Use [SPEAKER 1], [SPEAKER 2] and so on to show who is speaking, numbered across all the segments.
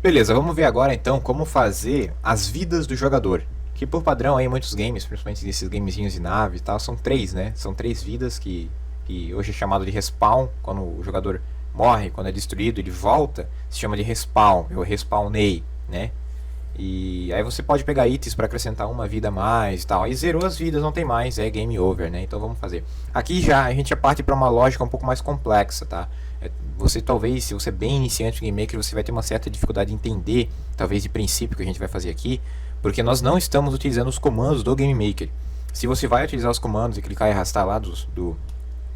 [SPEAKER 1] Beleza, vamos ver agora então como fazer as vidas do jogador. Que por padrão aí muitos games, principalmente esses gamezinhos de nave e tal, são três, né? São três vidas que hoje é chamado de respawn. Quando o jogador morre, quando é destruído, ele volta, se chama de respawn. Eu respawnei, né? E aí você pode pegar itens para acrescentar uma vida a mais e tal. Aí zerou as vidas, não tem mais, é game over, né? Então vamos fazer. Aqui já a gente já parte para uma lógica um pouco mais complexa, tá? Você talvez, se você é bem iniciante em Game Maker, você vai ter uma certa dificuldade de entender, talvez de princípio que a gente vai fazer aqui, porque nós não estamos utilizando os comandos do Game Maker. Se você vai utilizar os comandos e clicar e arrastar lá do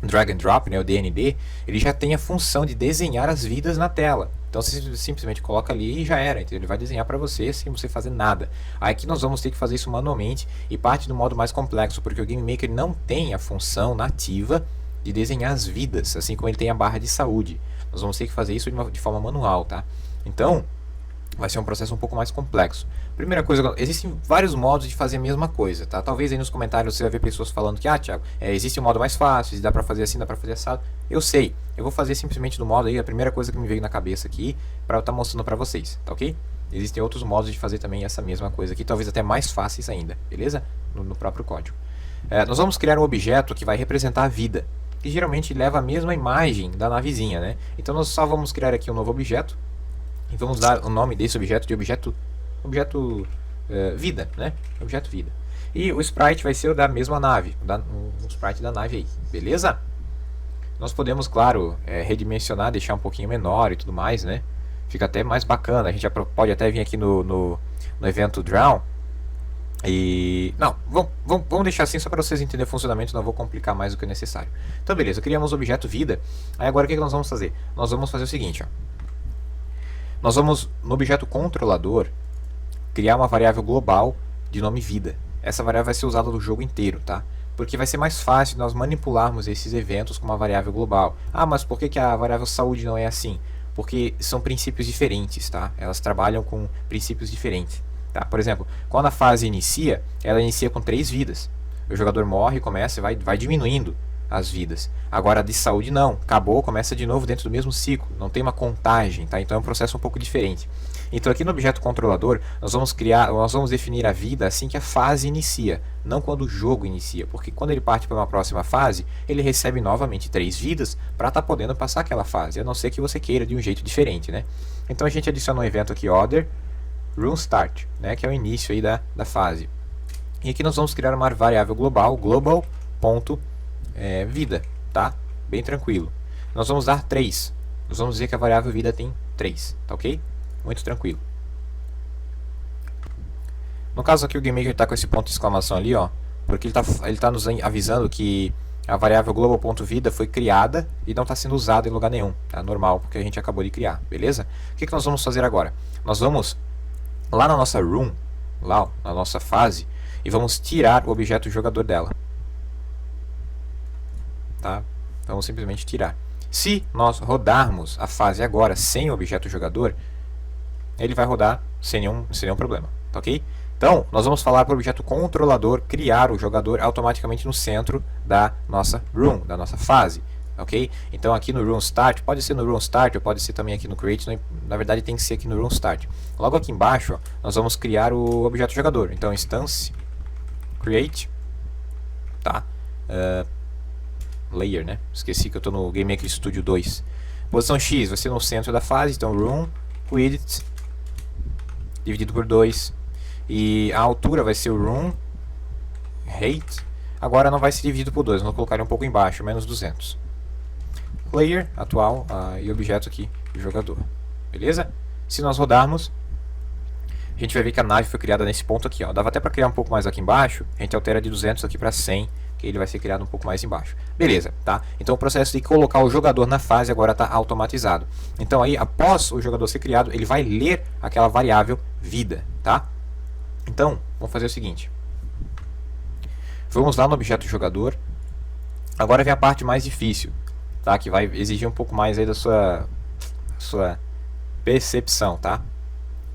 [SPEAKER 1] drag and drop, né, o DND, ele já tem a função de desenhar as vidas na tela. Então você simplesmente coloca ali e já era, entendeu? Ele vai desenhar para você sem você fazer nada. Aí aqui nós vamos ter que fazer isso manualmente e parte do modo mais complexo, porque o Game Maker não tem a função nativa de desenhar as vidas, assim como ele tem a barra de saúde. Nós vamos ter que fazer isso de forma manual, tá? Então, vai ser um processo um pouco mais complexo. Primeira coisa, existem vários modos de fazer a mesma coisa, tá? Talvez aí nos comentários você vai ver pessoas falando que, Thiago, existe um modo mais fácil, dá pra fazer assim, dá pra fazer assado. Eu sei, eu vou fazer simplesmente do modo aí, a primeira coisa que me veio na cabeça aqui, pra eu estar mostrando pra vocês, tá ok? Existem outros modos de fazer também essa mesma coisa aqui, talvez até mais fáceis ainda, beleza? No próprio código. Nós vamos criar um objeto que vai representar a vida, que geralmente leva a mesma imagem da navezinha, né? Então nós só vamos criar aqui um novo objeto, e vamos dar o nome desse objeto de objeto vida, né? Objeto vida. E o sprite vai ser o da mesma nave, o sprite da nave aí, beleza? Nós podemos, claro, redimensionar, deixar um pouquinho menor e tudo mais, né? Fica até mais bacana. A gente já pode até vir aqui no evento Drown. E... não, vamos deixar assim só para vocês entenderem o funcionamento, não vou complicar mais do que é necessário. Então beleza, criamos o objeto vida. Aí agora o que nós vamos fazer? Nós vamos fazer o seguinte, ó. Nós vamos, no objeto controlador, criar uma variável global de nome vida. Essa variável vai ser usada no jogo inteiro, tá? Porque vai ser mais fácil nós manipularmos esses eventos com uma variável global. Ah, mas por que a variável saúde não é assim? Porque são princípios diferentes, tá? Elas trabalham com princípios diferentes. Tá? Por exemplo, quando a fase inicia, ela inicia com 3 vidas. O jogador morre, começa e vai diminuindo as vidas. Agora a de saúde não, acabou, começa de novo dentro do mesmo ciclo, não tem uma contagem, tá? Então é um processo um pouco diferente. Então aqui no objeto controlador, nós vamos definir a vida assim que a fase inicia, não quando o jogo inicia, porque quando ele parte para uma próxima fase, ele recebe novamente 3 vidas para estar podendo passar aquela fase, a não ser que você queira de um jeito diferente, né? Então a gente adiciona um evento aqui, order, run start, né, que é o início aí da fase. E aqui nós vamos criar uma variável global, global.vida, tá? Bem tranquilo. Nós vamos dar 3. Nós vamos dizer que a variável vida tem 3, tá ok? Muito tranquilo. No caso aqui o GameMaker está com esse ponto de exclamação ali, ó, porque ele tá nos avisando que a variável global.vida foi criada e não está sendo usada em lugar nenhum. Tá normal, porque a gente acabou de criar, beleza? O que nós vamos fazer agora? Nós vamos lá na nossa room, lá na nossa fase, e vamos tirar o objeto jogador dela. Tá? Vamos simplesmente tirar. Se nós rodarmos a fase agora sem o objeto jogador, ele vai rodar sem nenhum problema, tá ok? Então, nós vamos falar para o objeto controlador criar o jogador automaticamente no centro da nossa room, da nossa fase, ok? Então aqui no room start, pode ser no room start ou pode ser também aqui no create, na verdade tem que ser aqui no room start. Logo aqui embaixo, ó, nós vamos criar o objeto jogador. Então instance create, tá? Layer, né? Esqueci que eu estou no Game Maker Studio 2. Posição X vai ser no centro da fase, então room width dividido por 2. E a altura vai ser o room height. Agora não vai ser dividido por 2, vamos colocar um pouco embaixo, menos 200. Layer atual e objeto aqui, jogador. Beleza? Se nós rodarmos, a gente vai ver que a nave foi criada nesse ponto aqui, ó. Dava até para criar um pouco mais aqui embaixo, a gente altera de 200 aqui para 100, que ele vai ser criado um pouco mais embaixo. Beleza, tá? Então o processo de colocar o jogador na fase agora está automatizado. Então aí, após o jogador ser criado, ele vai ler aquela variável vida, tá? Então, vamos fazer o seguinte. Vamos lá no objeto jogador. Agora vem a parte mais difícil, tá? Que vai exigir um pouco mais aí da sua percepção, tá?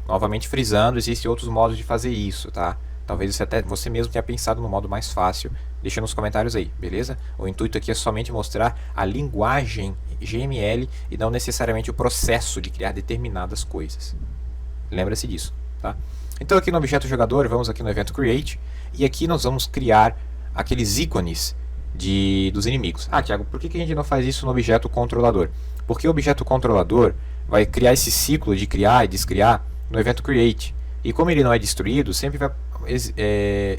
[SPEAKER 1] Novamente frisando, existem outros modos de fazer isso, tá? Talvez você mesmo tenha pensado no modo mais fácil. Deixa nos comentários aí, beleza? O intuito aqui é somente mostrar a linguagem GML e não necessariamente o processo de criar determinadas coisas. Lembra-se disso, tá? Então aqui no objeto jogador, vamos aqui no evento create, e aqui nós vamos criar aqueles ícones dos inimigos. Ah, Thiago, por que a gente não faz isso no objeto controlador? Porque o objeto controlador vai criar esse ciclo de criar e descriar no evento create. E como ele não é destruído, sempre vai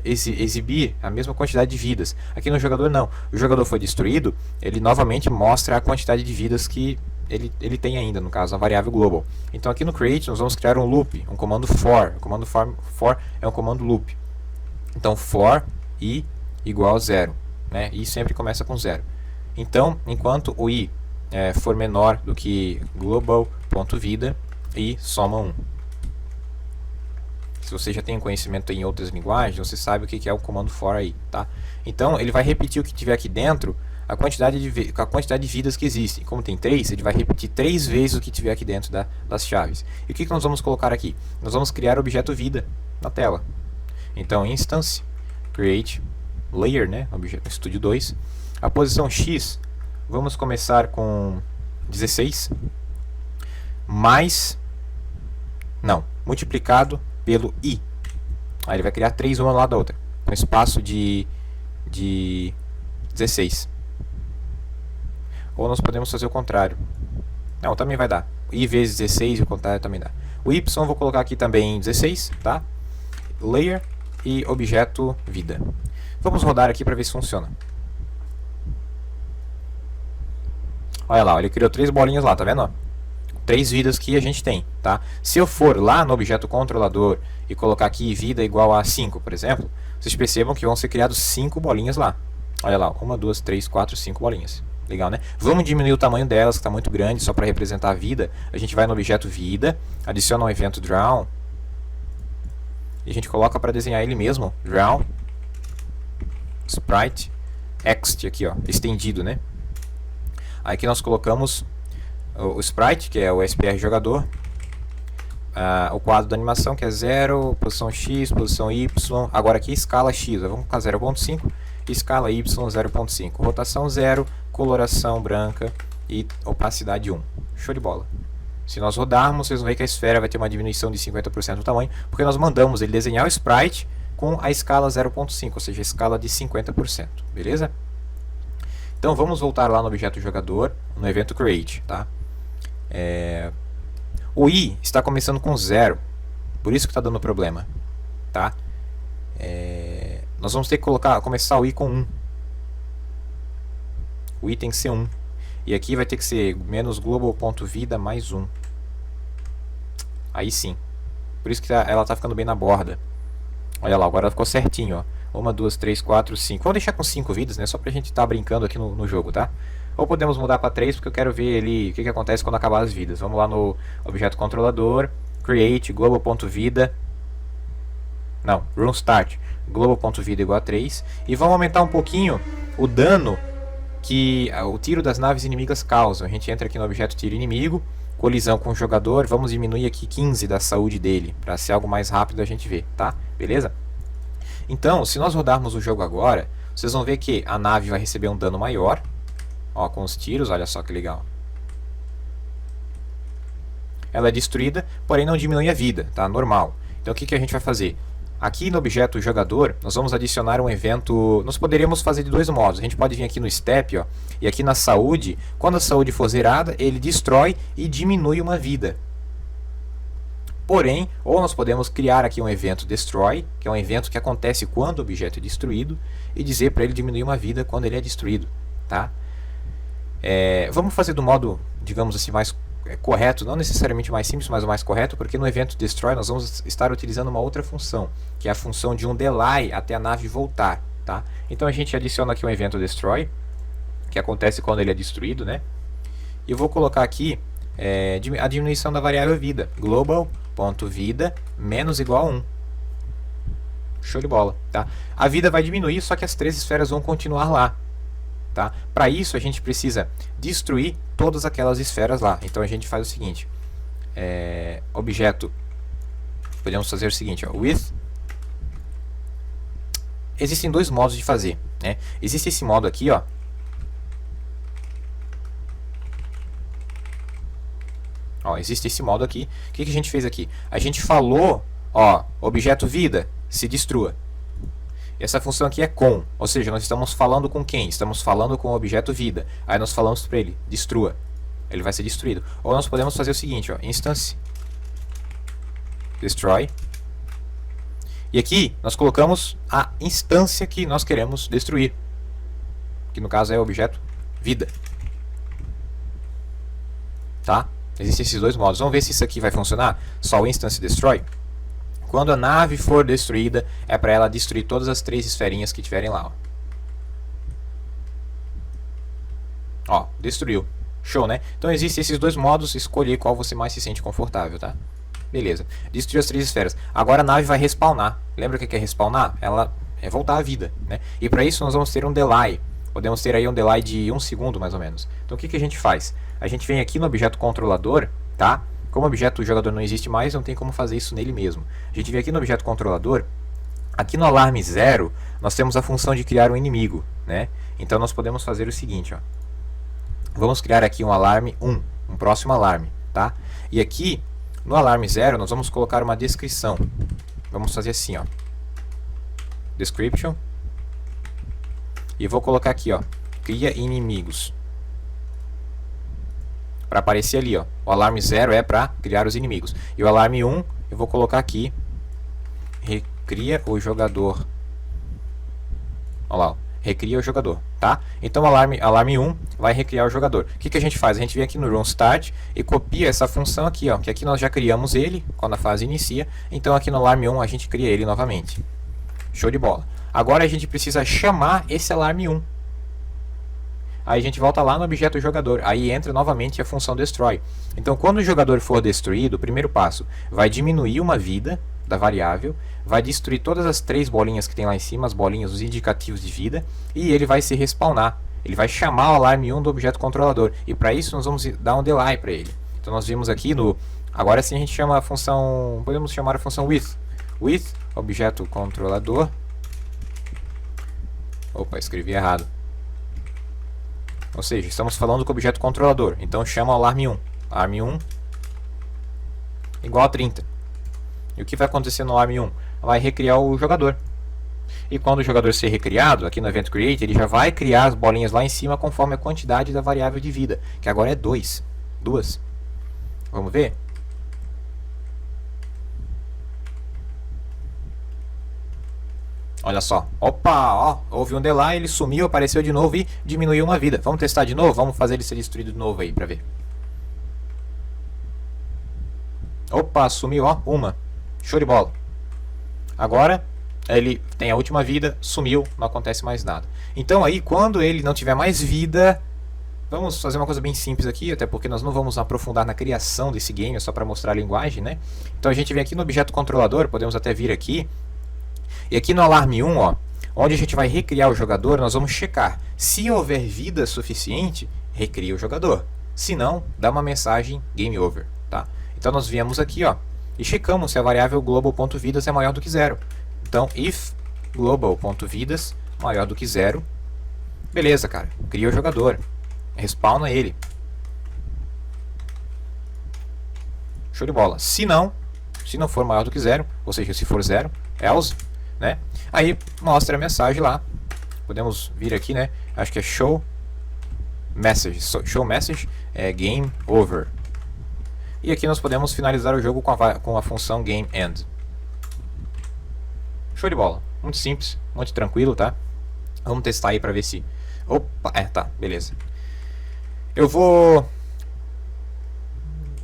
[SPEAKER 1] exibir a mesma quantidade de vidas. Aqui no jogador não. O jogador foi destruído, ele novamente mostra a quantidade de vidas que ele tem ainda, no caso, a variável global. Então aqui no create nós vamos criar um loop, um comando for. O comando for é um comando loop. Então for i igual a 0. Né? I sempre começa com 0. Então, enquanto o i for menor do que global.vida, i soma 1. Se você já tem conhecimento em outras linguagens, você sabe o que é o comando for aí, tá? Então, ele vai repetir o que tiver aqui dentro, a quantidade de vidas que existem. Como tem 3, ele vai repetir 3 vezes o que tiver aqui dentro das chaves. E o que nós vamos colocar aqui? Nós vamos criar o objeto vida na tela. Então, instance, create, layer, né? Objeto Studio 2. A posição X, vamos começar com 16, mais, não, multiplicado pelo i. Aí ele vai criar 3 uma do lado da outra, com espaço de 16. Ou nós podemos fazer o contrário. Não, também vai dar. I vezes 16 e o contrário também dá. O y eu vou colocar aqui também em 16, tá? Layer e objeto vida. Vamos rodar aqui para ver se funciona. Olha lá, ele criou 3 bolinhas lá, tá vendo? 3 vidas que a gente tem, tá? Se eu for lá no objeto controlador e colocar aqui vida igual a 5, por exemplo, vocês percebam que vão ser criados 5 bolinhas lá. Olha lá, 1, 2, 3, 4, 5 bolinhas. Legal, né? Vamos diminuir o tamanho delas, que está muito grande, só para representar a vida. A gente vai no objeto vida, adiciona um evento draw, e a gente coloca para desenhar ele mesmo, draw, sprite, ext aqui, ó, estendido, né? Aí aqui nós colocamos o sprite, que é o SPR jogador, o quadro da animação, que é 0, posição X, posição Y, agora aqui escala X, vamos colocar 0.5, escala Y 0.5, rotação 0, coloração branca e opacidade 1. Show de bola. Se nós rodarmos, vocês vão ver que a esfera vai ter uma diminuição de 50% do tamanho, porque nós mandamos ele desenhar o sprite com a escala 0.5, ou seja, a escala de 50%, beleza? Então vamos voltar lá no objeto jogador, no evento create, tá? O i está começando com 0, por isso que está dando problema, tá? Nós vamos ter que começar o i com 1. O i tem que ser 1. E aqui vai ter que ser menos global.vida mais 1. Aí sim. Por isso que ela está ficando bem na borda. Olha lá, agora ficou certinho, ó. 1, 2, 3, 4, 5. Vamos deixar com 5 vidas, né? Só pra gente estar brincando aqui no jogo, tá? Ou podemos mudar para 3, porque eu quero ver ali o que acontece quando acabar as vidas. Vamos lá no objeto controlador, create, global.vida. Não, run start, global.vida igual a 3. E vamos aumentar um pouquinho o dano que o tiro das naves inimigas causa. A gente entra aqui no objeto tiro inimigo, colisão com o jogador, vamos diminuir aqui 15 da saúde dele, para ser algo mais rápido a gente ver, tá? Beleza? Então, se nós rodarmos o jogo agora, vocês vão ver que a nave vai receber um dano maior, ó, com os tiros, olha só que legal. Ela é destruída, porém não diminui a vida, tá? Normal. Então o que a gente vai fazer? Aqui no objeto jogador, nós vamos adicionar um evento. Nós poderíamos fazer de 2 modos. A gente pode vir aqui no step, ó, e aqui na saúde, quando a saúde for zerada, ele destrói e diminui uma vida. Porém, ou nós podemos criar aqui um evento destroy, que é um evento que acontece quando o objeto é destruído, e dizer para ele diminuir uma vida quando ele é destruído, tá? Vamos fazer do modo, digamos assim, mais correto, não necessariamente mais simples, mas o mais correto, porque no evento destroy nós vamos estar utilizando uma outra função, que é a função de um delay até a nave voltar, tá? Então a gente adiciona aqui um evento destroy, que acontece quando ele é destruído, né? E eu vou colocar aqui a diminuição da variável vida, global.vida menos igual a 1. Show de bola, tá? A vida vai diminuir, só que as 3 esferas vão continuar lá. Tá? Para isso a gente precisa destruir todas aquelas esferas lá. Então a gente faz o seguinte, objeto, podemos fazer o seguinte, ó, with. Existem 2 modos de fazer, né? Existe esse modo aqui, ó, Ó, existe esse modo aqui. O que a gente fez aqui? A gente falou, ó, objeto vida, se destrua. Essa função aqui é com, ou seja, nós estamos falando com quem? Estamos falando com o objeto vida. Aí nós falamos para ele, destrua. Ele vai ser destruído. Ou nós podemos fazer o seguinte, ó, instance destroy. E aqui nós colocamos a instância que nós queremos destruir, que no caso é o objeto vida. Tá? Existem esses dois modos. Vamos ver se isso aqui vai funcionar. Só o instance destroy. Quando a nave for destruída, é para ela destruir todas as 3 esferinhas que tiverem lá. Ó, destruiu. Show, né? Então existem esses dois modos, escolher qual você mais se sente confortável, tá? Beleza. Destruiu as 3 esferas. Agora a nave vai respawnar. Lembra o que é respawnar? Ela é voltar à vida, né? E para isso nós vamos ter um delay. Podemos ter aí um delay de 1 segundo, mais ou menos. Então o que a gente faz? A gente vem aqui no objeto controlador, tá? Como o objeto jogador não existe mais, não tem como fazer isso nele mesmo. A gente vem aqui no objeto controlador. Aqui no alarme 0, nós temos a função de criar um inimigo, né? Então nós podemos fazer o seguinte, ó. Vamos criar aqui um alarme 1, um próximo alarme, tá? E aqui, no alarme 0, nós vamos colocar uma descrição. Vamos fazer assim, ó. Description. E vou colocar aqui, ó. Cria inimigos. Para aparecer ali, ó. O alarme 0 é para criar os inimigos. E o alarme 1, eu vou colocar aqui. Recria o jogador. Olha lá, ó. Recria o jogador, tá? Então o alarme 1 vai recriar o jogador. O que a gente faz? A gente vem aqui no run start e copia essa função aqui, ó, que aqui nós já criamos ele quando a fase inicia. Então aqui no alarme 1 a gente cria ele novamente. Show de bola. Agora a gente precisa chamar esse alarme 1. Aí a gente volta lá no objeto jogador. Aí entra novamente a função destroy. Então quando o jogador for destruído, o primeiro passo vai diminuir uma vida da variável, vai destruir todas as 3 bolinhas que tem lá em cima, as bolinhas, os indicativos de vida, e ele vai se respawnar. Ele vai chamar o alarme 1 do objeto controlador. E para isso nós vamos dar um delay para ele. Então nós vimos aqui no... Agora sim a gente chama a função... Podemos chamar a função with. With, objeto controlador. Opa, escrevi errado. Ou seja, estamos falando com o objeto controlador. Então chama o alarme 1. Alarme 1 igual a 30. E o que vai acontecer no alarme 1? Vai recriar o jogador. E quando o jogador ser recriado, aqui no Event Create, ele já vai criar as bolinhas lá em cima conforme a quantidade da variável de vida, que agora é 2. 2. Vamos ver? Olha só. Opa, ó, houve um delay, ele sumiu, apareceu de novo e diminuiu uma vida. Vamos testar de novo? Vamos fazer ele ser destruído de novo aí pra ver. Opa, sumiu, ó, uma. Show de bola. Agora ele tem a última vida, sumiu, não acontece mais nada. Então aí, quando ele não tiver mais vida, vamos fazer uma coisa bem simples aqui, até porque nós não vamos aprofundar na criação desse game, é só para mostrar a linguagem, né? Então a gente vem aqui no objeto controlador, podemos até vir aqui. E aqui no alarme 1, ó, onde a gente vai recriar o jogador, nós vamos checar. Se houver vida suficiente, recria o jogador. Se não, dá uma mensagem game over, tá? Então nós viemos aqui, ó, e checamos se a variável global.vidas é maior do que 0. Então, if global.vidas maior do que 0, beleza, cara, cria o jogador, respawna ele. Show de bola. Se não for maior do que 0, ou seja, se for 0, else, né? Aí mostra a mensagem lá. Podemos vir aqui, né? Acho que é show message. Show message é game over. E aqui nós podemos finalizar o jogo com a função GameEnd. Show de bola. Muito simples, muito tranquilo, tá? Vamos testar aí pra ver se... Opa, tá, beleza. Eu vou...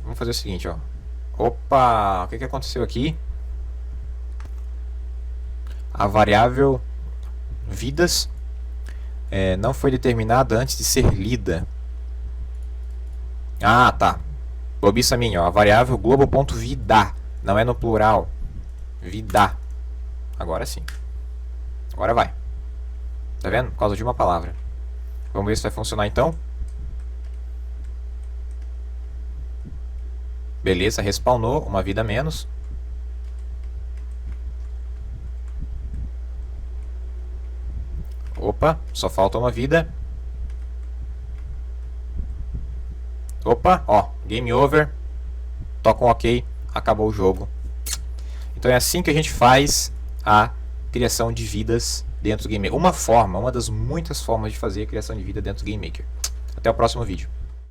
[SPEAKER 1] Vamos fazer o seguinte, ó. Opa, o que aconteceu aqui? A variável vidas não foi determinada antes de ser lida. Ah, tá. Bobiça minha, ó, a variável global.vida, não é no plural. Vida. Agora sim. Agora vai. Tá vendo? Por causa de uma palavra. Vamos ver se vai funcionar então. Beleza, respawnou, uma vida a menos. Opa, só falta uma vida. Opa, ó, game over. toca um OK, acabou o jogo. Então é assim que a gente faz a criação de vidas dentro do Game Maker. Uma das muitas formas de fazer a criação de vida dentro do Game Maker. Até o próximo vídeo.